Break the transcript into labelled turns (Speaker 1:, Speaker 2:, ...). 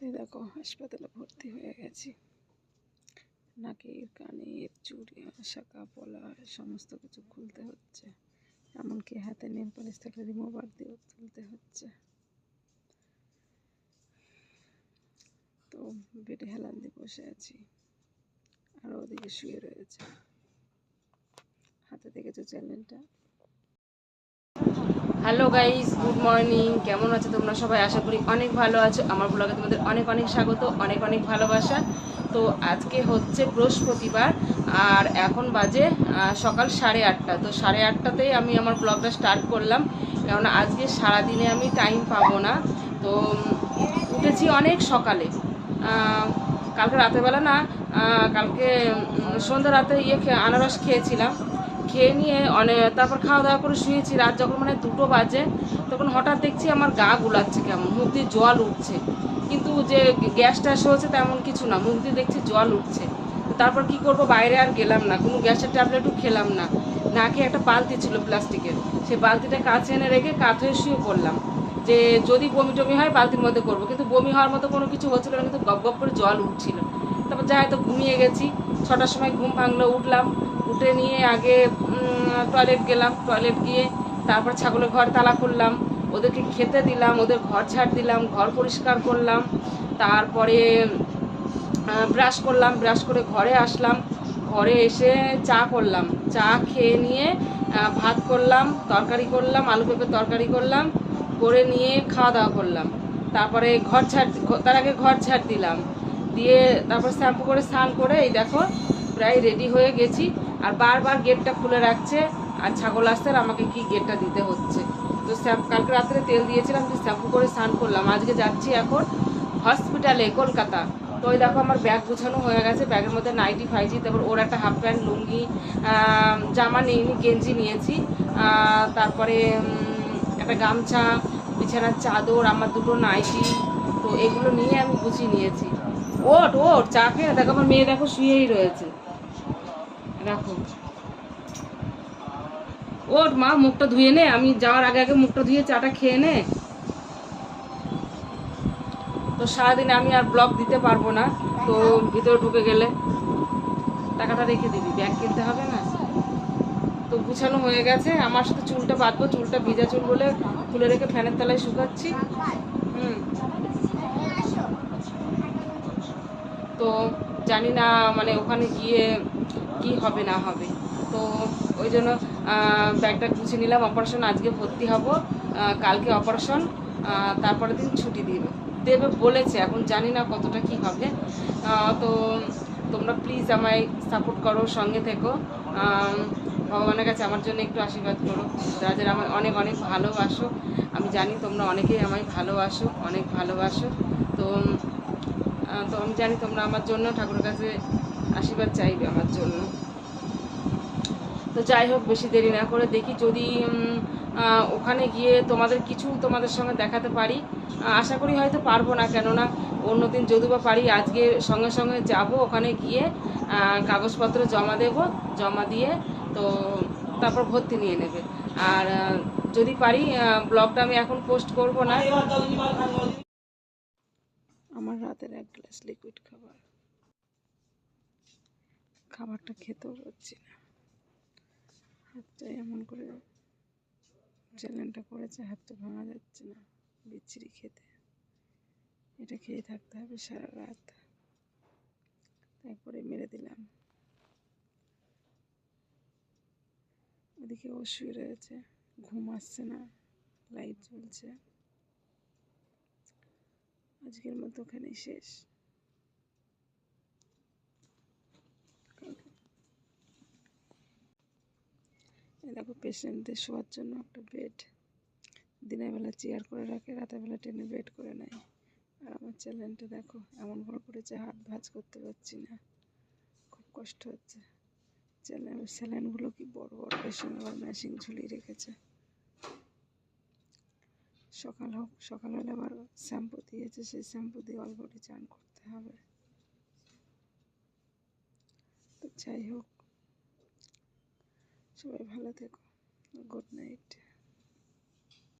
Speaker 1: তো দেখো হাসপাতালে ভর্তি হয়ে গেছি। নাকের কানের চুড়ি শাঁখা পলা সমস্ত কিছু খুলতে হচ্ছে, এমনকি হাতে নেল পালিশ থেকে রিমুভার দিয়েও তুলতে হচ্ছে। তো বেডে হেলান দিয়ে বসে আছি, আর ওদিকে শুয়ে রয়েছে। হাতে দেখেছো চ্যানেলটা।
Speaker 2: Hello guys, good morning. কেমন আছো তোমরা সবাই? আশা করি অনেক ভালো আছো। আমার ব্লগে তোমাদের অনেক অনেক স্বাগত, অনেক অনেক ভালোবাসা। তো আজকে হচ্ছে বৃহস্পতিবার, আর এখন বাজে সকাল 8:30। তো 8:30তেই আমি আমার ব্লগটা স্টার্ট করলাম, কেননা আজকে সারাদিনে আমি টাইম পাবো না। তো উঠেছি অনেক সকালে, কালকে রাতেরবেলা না, কালকে সন্ধ্যা রাতে আনারস খেয়েছিলাম। খেয়ে নিয়ে তারপর খাওয়া দাওয়া করে শুয়েছি। রাত যখন মানে 2টো বাজে, তখন হঠাৎ দেখছি আমার গা গুলাচ্ছে, কেমন মুখ দিয়ে জল উঠছে। কিন্তু যে গ্যাস ট্যাস হয়েছে তেমন কিছু না, মুখ দিয়ে দেখছি জল উঠছে। তো তারপর কি করব, বাইরে আর গেলাম না, কোনো গ্যাসের ট্যাবলেটও খেলাম না। নাকে একটা বালতি ছিল প্লাস্টিকের, সেই বালতিটা কাছে এনে রেখে কাত হয়ে শুয়ে পড়লাম, যে যদি বমি টমি হয় বালতির মধ্যে করবো। কিন্তু বমি হওয়ার মতো কোনো কিছু হচ্ছিল না, কিন্তু গপ গপ করে জল উঠছিল। তারপর যাই তো ঘুমিয়ে গেছি। 6টার সময় ঘুম ভাঙলো, উঠলাম। উঠে নিয়ে আগে টয়লেট গেলাম, টয়লেট গিয়ে তারপর ছাগলের ঘর তালা করলাম, ওদেরকে খেতে দিলাম, ওদের ঘর ঝাড় দিলাম, ঘর পরিষ্কার করলাম। তারপরে ব্রাশ করলাম, ব্রাশ করে ঘরে আসলাম। ঘরে এসে চা করলাম, চা খেয়ে নিয়ে ভাত করলাম, তরকারি করলাম, আলু পেঁপে তরকারি করলাম, করে নিয়ে খাওয়া দাওয়া করলাম। তারপরে তার আগে ঘর ঝাড় দিলাম, দিয়ে তারপর শ্যাম্পু করে স্নান করে এই দেখো প্রায় রেডি হয়ে গেছি। আর বারবার গেটটা খুলে রাখছে, আর ছাগল আসছে আর আমাকে কি গেটটা দিতে হচ্ছে। তো কালকে রাত্রে তেল দিয়েছিলাম, শ্যাম্পু করে স্নান করলাম। আজকে যাচ্ছি এখন হসপিটালে, কলকাতা। তো ওই দেখো আমার ব্যাগ গুছানো হয়ে গেছে, ব্যাগের মধ্যে নাইটি ফাইটি, তারপর ওর একটা হাফ প্যান্ট লুঙ্গি, জামা নিইনি, গেঞ্জি নিয়েছি। তারপরে একটা গামছা, বিছানার চাদর, আমার 2টো নাইটি, তো এগুলো নিয়ে আমি গুছিয়ে নিয়েছি। ওট ওট চা খেয়ে দেখো, আমার মেয়ে দেখো শুয়েই রয়েছে। দেখো, ওট মা, মুখটা ধুয়ে নে, আমি যাওয়ার আগে আগে মুখটা ধুয়ে চাটা খেয়ে নে। তো সারাদিনে আমি আর ব্লগ দিতে পারবো না, তো ভিতরে ঢুকে গেলে টাকাটা রেখে দিবি, ব্যাগ কিনতে হবে না। তো গুছানো হয়ে গেছে, আমার সাথে চুলটা বাঁধবো, চুলটা ভিজা চুল বলে খুলে রেখে ফ্যানের তলায় শুকাচ্ছি। তো জানি না মানে ওখানে গিয়ে কি হবে না হবে। তো ওই জন্য ব্যাগটা গুছিয়ে নিলাম। অপারেশন আজকে ভর্তি হব, কালকে অপারেশন, তারপরের দিন ছুটি দেবে বলেছে, এখন জানি না কতটা কি হবে। তো তোমরা প্লিজ আমায় সাপোর্ট করো, সঙ্গে থেকো। ভগবানের কাছে আমার জন্য একটু আশীর্বাদ করো, যারা যারা আমায় অনেক অনেক ভালোবাসো। আমি জানি তোমরা অনেকেই আমায় ভালোবাসো, অনেক ভালোবাসো। তো তো আমি জানি তোমরা আমার জন্য ঠাকুরের কাছে আশীর্বাদ চাইবে আমার জন্য। তো যাই হোক, বেশি দেরি না করে দেখি যদি ওখানে গিয়ে তোমাদের সঙ্গে দেখাতে পারি। আশা করি হয়তো পারবো না, কেননা অন্যদিন যদি বা পারি, আজকে সঙ্গে সঙ্গে যাব, ওখানে গিয়ে কাগজপত্র জমা দেব, জমা দিয়ে তো তারপর ভর্তি নিয়ে নেবে। আর যদি পারি ব্লগটা আমি এখন পোস্ট করব না।
Speaker 1: আমার রাতের 1 গ্লাস লিকুইড খাবারটা খেতেও পারছি না। হাতটা এমন করে চ্যানেলটা করেছে, হাতটা ভাঙা যাচ্ছে না, বিচ্ছিরি খেতে। এটা খেয়ে থাকতে হবে সারা রাত। তারপরে মেরে দিলাম। ওদিকে ও শুয়ে রয়েছে, ঘুম আসছে না, লাইট জ্বলছে। আজকের মতো ওখানেই শেষ। দেখো পেশেন্টদের শোয়ার জন্য একটা বেড, দিনের বেলা চেয়ার করে রাখে, রাতের বেলা টেনে বেড করে নেয়। আর আমার চ্যানেলটা দেখো এমন করে করেছে, হাত ভাঁজ করতে পারছি না, খুব কষ্ট হচ্ছে। স্যালাইনগুলো কি বড় বড়, পেশেন্ট আবার মেশিন ঝুলিয়ে রেখেছে। সকাল হোক, সকালবেলা আবার শ্যাম্পু দিয়েছে, সেই শ্যাম্পু দিয়ে অল বডি চান করতে হবে। তো যাই হোক, সবাই ভালো থেকো, গুড নাইট।